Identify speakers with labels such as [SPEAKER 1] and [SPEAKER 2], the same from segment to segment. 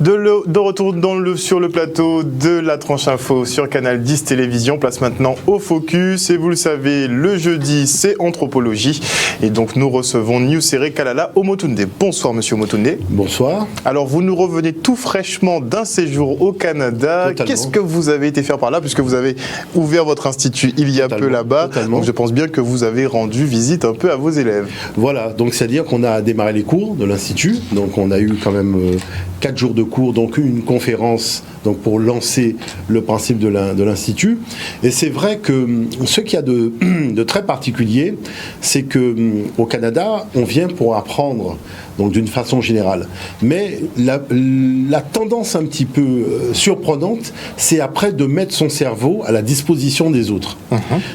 [SPEAKER 1] De retour sur le plateau de la tranche info sur Canal 10 Télévision. Place maintenant au focus. Et vous le savez, le jeudi, c'est anthropologie. Et donc, nous recevons Niusere Kalala Omotunde. Bonsoir, monsieur Omotunde.
[SPEAKER 2] Bonsoir.
[SPEAKER 1] Alors, vous nous revenez tout fraîchement d'un séjour au Canada.
[SPEAKER 2] Totalement.
[SPEAKER 1] Qu'est-ce que vous avez été faire par là, puisque vous avez ouvert votre institut il y a peu là-bas. Donc, je pense bien que vous avez rendu visite un peu à vos élèves.
[SPEAKER 2] Voilà, donc c'est-à-dire qu'on a démarré les cours de l'institut. Donc, on a eu quand même 4 jours de cours, donc une conférence donc pour lancer le principe de l'Institut. Et c'est vrai que ce qu'il y a de très particulier, c'est qu'au Canada, on vient pour apprendre, donc d'une façon générale. Mais la tendance un petit peu surprenante, c'est après de mettre son cerveau à la disposition des autres.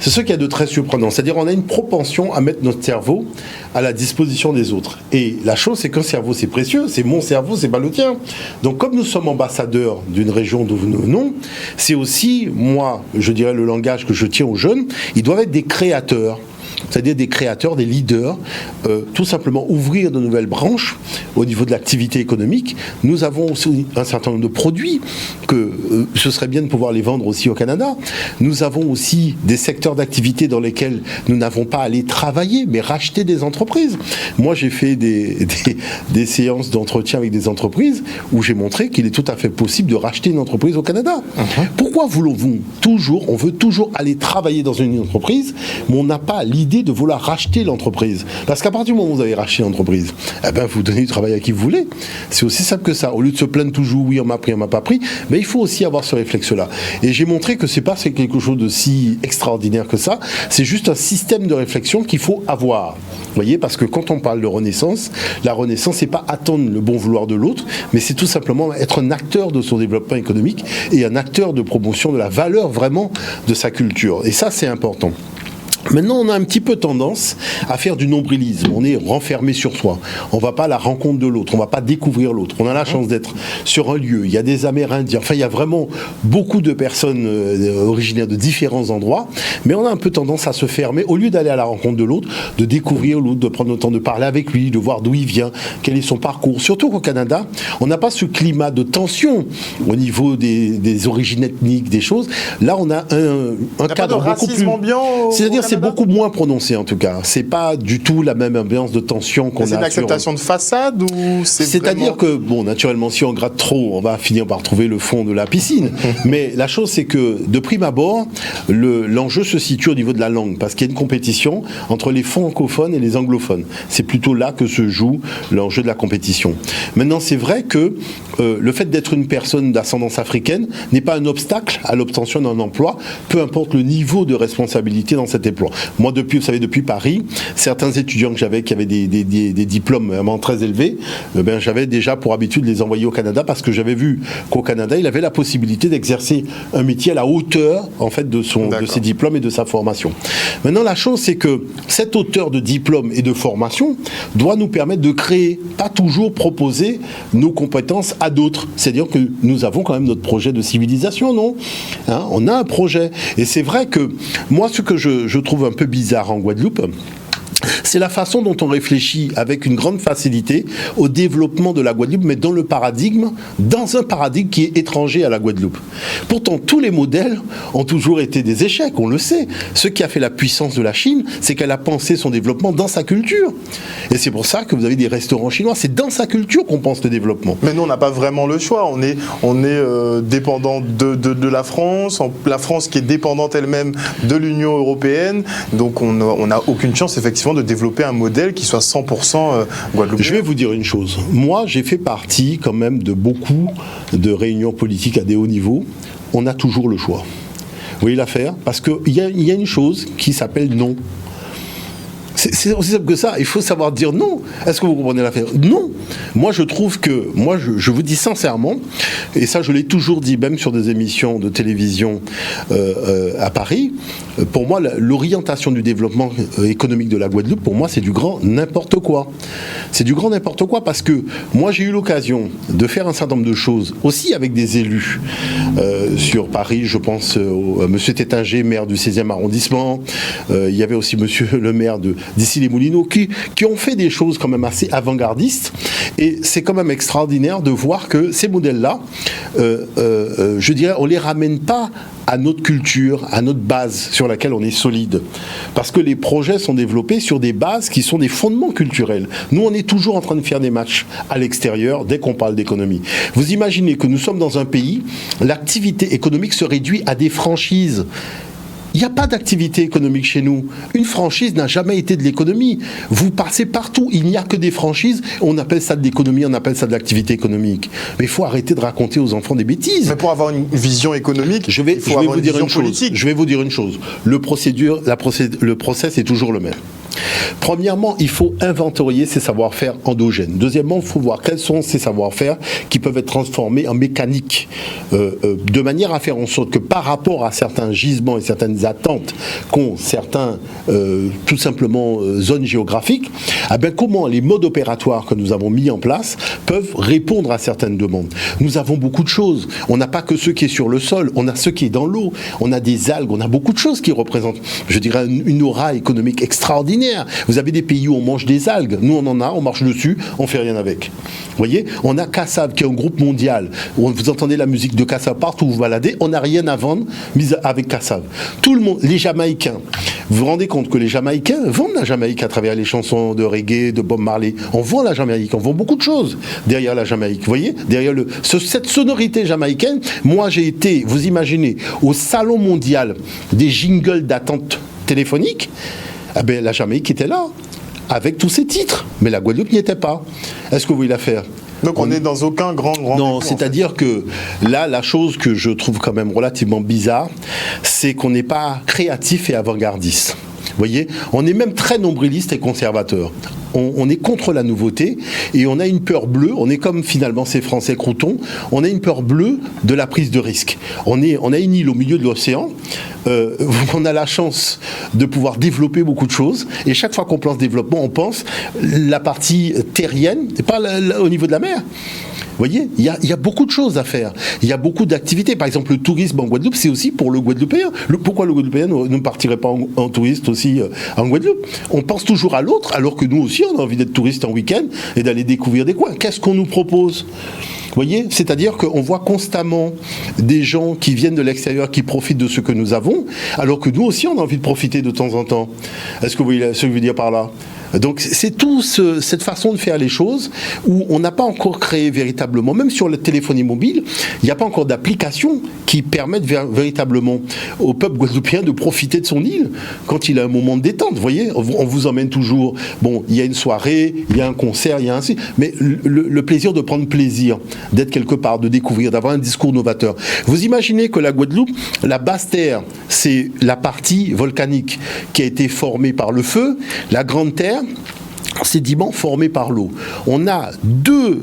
[SPEAKER 2] C'est ce qu'il y a de très surprenant. C'est-à-dire on a une propension à mettre notre cerveau à la disposition des autres. Et la chose, c'est qu'un cerveau, c'est précieux. C'est mon cerveau, c'est pas le tien. Donc comme nous sommes ambassadeurs d'une région d'où nous venons, c'est aussi, moi, je dirais le langage que je tiens aux jeunes, ils doivent être des créateurs. C'est-à-dire des créateurs, des leaders, tout simplement ouvrir de nouvelles branches au niveau de l'activité économique. Nous avons aussi un certain nombre de produits que ce serait bien de pouvoir les vendre aussi au Canada. Nous avons aussi des secteurs d'activité dans lesquels nous n'avons pas à aller travailler, mais racheter des entreprises. Moi, j'ai fait des séances d'entretien avec des entreprises où j'ai montré qu'il est tout à fait possible de racheter une entreprise au Canada. Pourquoi voulons-nous toujours, on veut toujours aller travailler dans une entreprise, mais on n'a pas l'idée de vouloir racheter l'entreprise. Parce qu'à partir du moment où vous avez racheté l'entreprise, eh ben vous donnez du travail à qui vous voulez. C'est aussi simple que ça. Au lieu de se plaindre toujours, oui, on m'a pris, on m'a pas pris, mais il faut aussi avoir ce réflexe-là. Et j'ai montré que c'est quelque chose de si extraordinaire que ça. C'est juste un système de réflexion qu'il faut avoir. Vous voyez, parce que quand on parle de renaissance, la renaissance, c'est pas attendre le bon vouloir de l'autre, mais c'est tout simplement être un acteur de son développement économique et un acteur de promotion de la valeur vraiment de sa culture. Et ça, c'est important. Maintenant, on a un petit peu tendance à faire du nombrilisme. On est renfermé sur soi. On ne va pas à la rencontre de l'autre. On ne va pas découvrir l'autre. On a la chance d'être sur un lieu. Il y a des Amérindiens. Enfin, il y a vraiment beaucoup de personnes originaires de différents endroits. Mais on a un peu tendance à se fermer. Au lieu d'aller à la rencontre de l'autre, de découvrir l'autre, de prendre le temps de parler avec lui, de voir d'où il vient, quel est son parcours. Surtout qu'au Canada, on n'a pas ce climat de tension au niveau des origines ethniques, des choses. Là, on a un cadre beaucoup plus... C'est-à-dire, c'est beaucoup moins prononcé en tout cas. C'est pas du tout la même ambiance de tension qu'on a.
[SPEAKER 1] C'est une acceptation de façade ou
[SPEAKER 2] c'est-à-dire que, bon, naturellement, si on gratte trop, on va finir par trouver le fond de la piscine. Mais la chose, c'est que, de prime abord, l'enjeu se situe au niveau de la langue, parce qu'il y a une compétition entre les francophones et les anglophones. C'est plutôt là que se joue l'enjeu de la compétition. Maintenant, c'est vrai que le fait d'être une personne d'ascendance africaine n'est pas un obstacle à l'obtention d'un emploi, peu importe le niveau de responsabilité dans cet emploi. Moi, vous savez, depuis Paris, certains étudiants que j'avais qui avaient des diplômes vraiment très élevés, j'avais déjà pour habitude de les envoyer au Canada parce que j'avais vu qu'au Canada, il avait la possibilité d'exercer un métier à la hauteur, en fait, de ses diplômes et de sa formation. Maintenant, la chose, c'est que cette hauteur de diplôme et de formation doit nous permettre de créer, pas toujours proposer nos compétences à d'autres. C'est-à-dire que nous avons quand même notre projet de civilisation, non ? On a un projet. Et c'est vrai que moi, ce que je trouve un peu bizarre en Guadeloupe, c'est la façon dont on réfléchit avec une grande facilité au développement de la Guadeloupe, mais dans un paradigme qui est étranger à la Guadeloupe. Pourtant, tous les modèles ont toujours été des échecs, on le sait. Ce qui a fait la puissance de la Chine, c'est qu'elle a pensé son développement dans sa culture. Et c'est pour ça que vous avez des restaurants chinois, c'est dans sa culture qu'on pense le développement.
[SPEAKER 1] Mais nous, on n'a pas vraiment le choix. On est dépendant de la France qui est dépendante elle-même de l'Union européenne. Donc, on n'a aucune chance, effectivement, de développer un modèle qui soit 100% guadeloupéen.
[SPEAKER 2] Je vais vous dire une chose. Moi, j'ai fait partie quand même de beaucoup de réunions politiques à des hauts niveaux. On a toujours le choix. Vous voyez l'affaire ? Parce qu'il y a une chose qui s'appelle non. C'est aussi simple que ça. Il faut savoir dire non. Est-ce que vous comprenez l'affaire ? Non. Moi, je trouve que, je vous dis sincèrement, et ça, je l'ai toujours dit, même sur des émissions de télévision à Paris, pour moi, l'orientation du développement économique de la Guadeloupe, pour moi, c'est du grand n'importe quoi. C'est du grand n'importe quoi parce que moi, j'ai eu l'occasion de faire un certain nombre de choses, aussi avec des élus sur Paris. Je pense à M. Tétinger, maire du 16e arrondissement. Il y avait aussi M. le maire d'Issy-les-Moulineaux, qui ont fait des choses quand même assez avant-gardistes. Et c'est quand même extraordinaire de voir que ces modèles-là, je dirais, on ne les ramène pas à notre culture, à notre base sur laquelle on est solide. Parce que les projets sont développés sur des bases qui sont des fondements culturels. Nous, on est toujours en train de faire des matchs à l'extérieur dès qu'on parle d'économie. Vous imaginez que nous sommes dans un pays, l'activité économique se réduit à des franchises. Il n'y a pas d'activité économique chez nous. Une franchise n'a jamais été de l'économie. Vous passez partout, il n'y a que des franchises. On appelle ça de l'économie, on appelle ça de l'activité économique. Mais il faut arrêter de raconter aux enfants des bêtises.
[SPEAKER 1] Mais pour avoir une vision économique, il faut avoir une vision politique.
[SPEAKER 2] Je vais vous dire une chose. Le process est toujours le même. Premièrement, il faut inventorier ces savoir-faire endogènes. Deuxièmement, il faut voir quels sont ces savoir-faire qui peuvent être transformés en mécanique, de manière à faire en sorte que par rapport à certains gisements et certaines attentes qu'ont certains, tout simplement, zones géographiques, comment les modes opératoires que nous avons mis en place peuvent répondre à certaines demandes. Nous avons beaucoup de choses. On n'a pas que ce qui est sur le sol, on a ce qui est dans l'eau, on a des algues, on a beaucoup de choses qui représentent, je dirais, une aura économique extraordinaire. Vous avez des pays où on mange des algues. Nous, on en a, on marche dessus, on fait rien avec. Vous voyez, on a Kassav, qui est un groupe mondial. Où vous entendez la musique de Kassav partout où vous baladez. On n'a rien à vendre avec Kassav. Tout le monde, les Jamaïcains. Vous vous rendez compte que les Jamaïcains vendent la Jamaïque à travers les chansons de reggae, de Bob Marley. On vend la Jamaïque, on vend beaucoup de choses derrière la Jamaïque. Vous voyez, derrière cette sonorité jamaïcaine. Moi, j'ai été, vous imaginez, au salon mondial des jingles d'attente téléphonique. La Jamaïque était là, avec tous ses titres, mais la Guadeloupe n'y était pas. Est-ce que vous voulez la faire ?
[SPEAKER 1] Donc on n'est dans aucun grand
[SPEAKER 2] non, c'est-à-dire que là, la chose que je trouve quand même relativement bizarre, c'est qu'on n'est pas créatif et avant-gardiste. Vous voyez, on est même très nombriliste et conservateur. On est contre la nouveauté et on a une peur bleue. On est comme finalement ces Français croutons. On a une peur bleue de la prise de risque. On a une île au milieu de l'océan. On a la chance de pouvoir développer beaucoup de choses. Et chaque fois qu'on pense développement, on pense la partie terrienne et pas au niveau de la mer. Vous voyez, il y a beaucoup de choses à faire. Il y a beaucoup d'activités. Par exemple, le tourisme en Guadeloupe, c'est aussi pour le Guadeloupéen. Pourquoi le Guadeloupéen ne partirait pas en touriste aussi en Guadeloupe ? On pense toujours à l'autre, alors que nous aussi, on a envie d'être touriste en week-end et d'aller découvrir des coins. Qu'est-ce qu'on nous propose ? Vous voyez, c'est-à-dire qu'on voit constamment des gens qui viennent de l'extérieur, qui profitent de ce que nous avons, alors que nous aussi, on a envie de profiter de temps en temps. Est-ce que vous voyez ce que je veux dire par là ? Donc c'est tout cette façon de faire les choses où on n'a pas encore créé véritablement, même sur la téléphonie mobile, il n'y a pas encore d'application qui permettent véritablement au peuple guadeloupéen de profiter de son île quand il a un moment de détente. Vous voyez, on vous emmène toujours, bon, il y a une soirée, il y a un concert, il y a ainsi, mais le plaisir de prendre plaisir, d'être quelque part, de découvrir, d'avoir un discours novateur. Vous imaginez que la Guadeloupe, la basse terre, c'est la partie volcanique qui a été formée par le feu, la grande terre, sédiments formés par l'eau. On a deux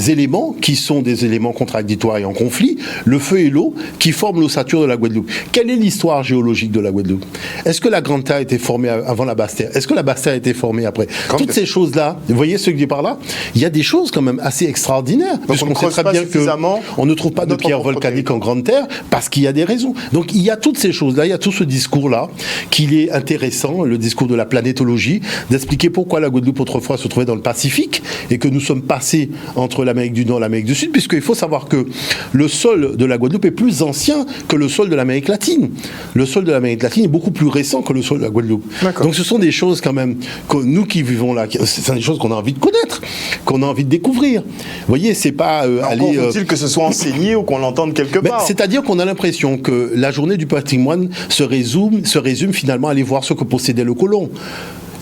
[SPEAKER 2] éléments qui sont des éléments contradictoires et en conflit, le feu et l'eau, qui forment l'ossature de la Guadeloupe. Quelle est l'histoire géologique de la Guadeloupe ? Est-ce que la Grande Terre a été formée avant la Basse Terre ? Est-ce que la Basse Terre a été formée après ? Toutes ces choses-là, vous voyez ce que je dis par là ? Il y a des choses quand même assez extraordinaires.
[SPEAKER 1] Donc on sait très bien
[SPEAKER 2] qu'on ne trouve pas de pierre volcanique en Grande Terre parce qu'il y a des raisons. Donc il y a toutes ces choses-là, il y a tout ce discours-là qu'il est intéressant, le discours de la planétologie, d'expliquer pourquoi la Guadeloupe autrefois se trouvait dans le Pacifique et que nous sommes passés entre l'Amérique du Nord et l'Amérique du Sud, puisqu'il faut savoir que le sol de la Guadeloupe est plus ancien que le sol de l'Amérique latine. Le sol de l'Amérique latine est beaucoup plus récent que le sol de la Guadeloupe. D'accord. Donc ce sont des choses quand même, que nous qui vivons là, ce sont des choses qu'on a envie de connaître, qu'on a envie de découvrir. Vous voyez, c'est pas aller...
[SPEAKER 1] faut-il que ce soit enseigné ou qu'on l'entende quelque part ?
[SPEAKER 2] C'est-à-dire qu'on a l'impression que la journée du patrimoine se résume finalement à aller voir ce que possédait le colon.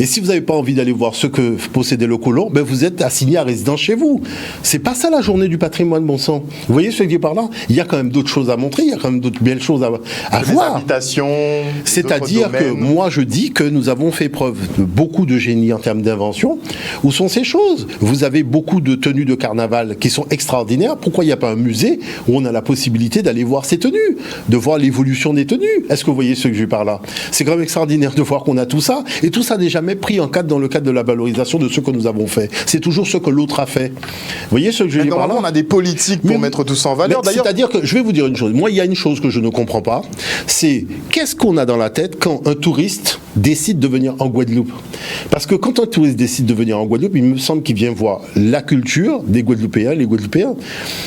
[SPEAKER 2] Et si vous n'avez pas envie d'aller voir ce que possédait le colon, vous êtes assigné à résidence chez vous. C'est pas ça la journée du patrimoine, bon sang. Vous voyez ce que je dis par là ? Il y a quand même d'autres choses à montrer, il y a quand même d'autres belles choses à voir.
[SPEAKER 1] Habitations,
[SPEAKER 2] c'est-à-dire que moi je dis que nous avons fait preuve de beaucoup de génie en termes d'invention. Où sont ces choses ? Vous avez beaucoup de tenues de carnaval qui sont extraordinaires. Pourquoi il n'y a pas un musée où on a la possibilité d'aller voir ces tenues, de voir l'évolution des tenues ? Est-ce que vous voyez ce que je dis par là ? C'est quand même extraordinaire de voir qu'on a tout ça. Et tout ça n'est jamais jamais pris dans le cadre de la valorisation de ce que nous avons fait. C'est toujours ce que l'autre a fait. Vous voyez ce que je veux dire par là ?
[SPEAKER 1] On a des politiques pour mettre tout ça en valeur.
[SPEAKER 2] C'est-à-dire que, je vais vous dire une chose. Moi, il y a une chose que je ne comprends pas. C'est qu'est-ce qu'on a dans la tête quand un touriste décide de venir en Guadeloupe ? Parce que quand un touriste décide de venir en Guadeloupe, il me semble qu'il vient voir la culture des Guadeloupéens, les Guadeloupéens.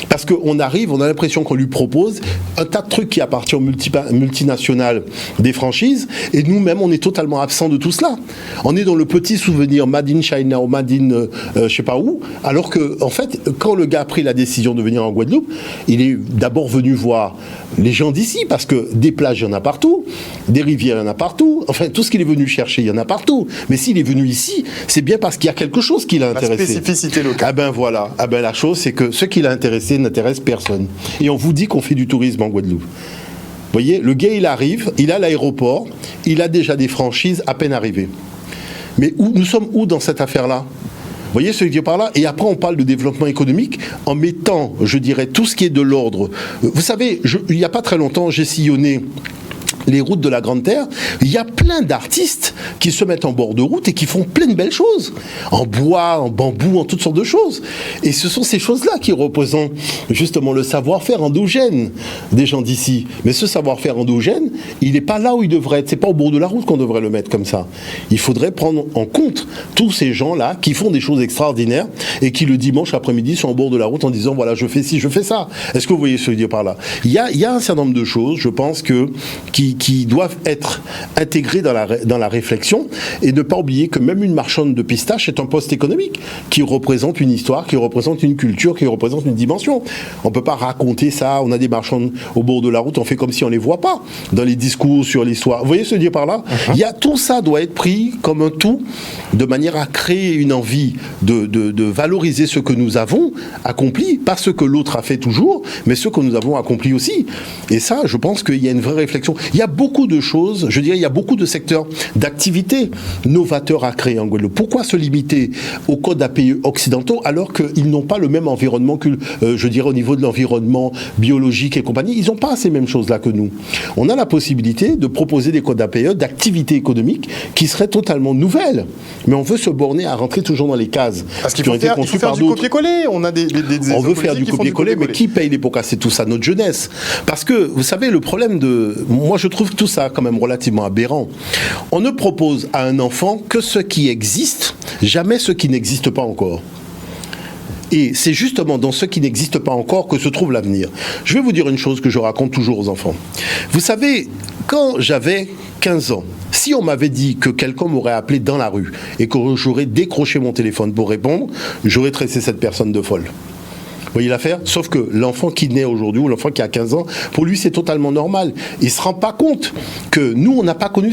[SPEAKER 2] Parce qu'on arrive, on a l'impression qu'on lui propose un tas de trucs qui appartiennent aux multinationales des franchises, et nous-mêmes, on est totalement absent de tout cela. On est dans le petit souvenir Made in China ou Made in je sais pas où, alors que, en fait, quand le gars a pris la décision de venir en Guadeloupe, il est d'abord venu voir les gens d'ici, parce que des plages, il y en a partout, des rivières, il y en a partout, enfin, tout ce qu'il est venu chercher, il y en a partout. Mais s'il est venu ici, c'est bien parce qu'il y a quelque chose qui l'a intéressé.
[SPEAKER 1] La spécificité locale.
[SPEAKER 2] Ah ben voilà, la chose, c'est que ce qui l'a intéressé n'intéresse personne. Et on vous dit qu'on fait du tourisme en Guadeloupe. Vous voyez, le gars, il arrive, il a l'aéroport, il a déjà des franchises à peine arrivées. Mais nous sommes où dans cette affaire-là ? Vous voyez ce que je veux dire par là ? Et après, on parle de développement économique en mettant, je dirais, tout ce qui est de l'ordre. Vous savez, il n'y a pas très longtemps, j'ai sillonné les routes de la Grande Terre, il y a plein d'artistes qui se mettent en bord de route et qui font plein de belles choses, en bois, en bambou, en toutes sortes de choses. Et ce sont ces choses-là qui représentent justement le savoir-faire endogène des gens d'ici. Mais ce savoir-faire endogène, il n'est pas là où il devrait être. C'est pas au bord de la route qu'on devrait le mettre comme ça. Il faudrait prendre en compte tous ces gens-là qui font des choses extraordinaires et qui le dimanche après-midi sont au bord de la route en disant voilà, je fais ci, je fais ça. Est-ce que vous voyez ce que je veux dire par là ? Il y a un certain nombre de choses, je pense, qui doivent être intégrés dans la réflexion et ne pas oublier que même une marchande de pistaches est un poste économique qui représente une histoire, qui représente une culture, qui représente une dimension. On ne peut pas raconter ça, on a des marchands au bord de la route, on fait comme si on ne les voit pas dans les discours sur l'histoire. Vous voyez ce que je veux dire par là ? Tout ça doit être pris comme un tout de manière à créer une envie de valoriser ce que nous avons accompli, pas ce que l'autre a fait toujours, mais ce que nous avons accompli aussi. Et ça, je pense qu'il y a une vraie réflexion. Il y a beaucoup de choses, je dirais, il y a beaucoup de secteurs d'activité novateurs à créer en Guadeloupe. Pourquoi se limiter aux codes APE occidentaux alors qu'ils n'ont pas le même environnement que, je dirais, au niveau de l'environnement biologique et compagnie ? Ils n'ont pas ces mêmes choses-là que nous. On a la possibilité de proposer des codes APE d'activité économique qui seraient totalement nouvelles. Mais on veut se borner à rentrer toujours dans les cases.
[SPEAKER 1] Parce qu'il faut faire du copier-coller. On a
[SPEAKER 2] on veut faire du copier-coller, mais qui paye pour casser tout ça ? Notre jeunesse. Parce que, vous savez, le problème moi, je trouve tout ça quand même relativement aberrant. On ne propose à un enfant que ce qui existe, jamais ce qui n'existe pas encore. Et c'est justement dans ce qui n'existe pas encore que se trouve l'avenir. Je vais vous dire une chose que je raconte toujours aux enfants. Vous savez, quand j'avais 15 ans, si on m'avait dit que quelqu'un m'aurait appelé dans la rue et que j'aurais décroché mon téléphone pour répondre, j'aurais traité cette personne de folle. Vous voyez l'affaire ? Sauf que l'enfant qui naît aujourd'hui, ou l'enfant qui a 15 ans, pour lui c'est totalement normal. Il ne se rend pas compte que nous, on n'a pas connu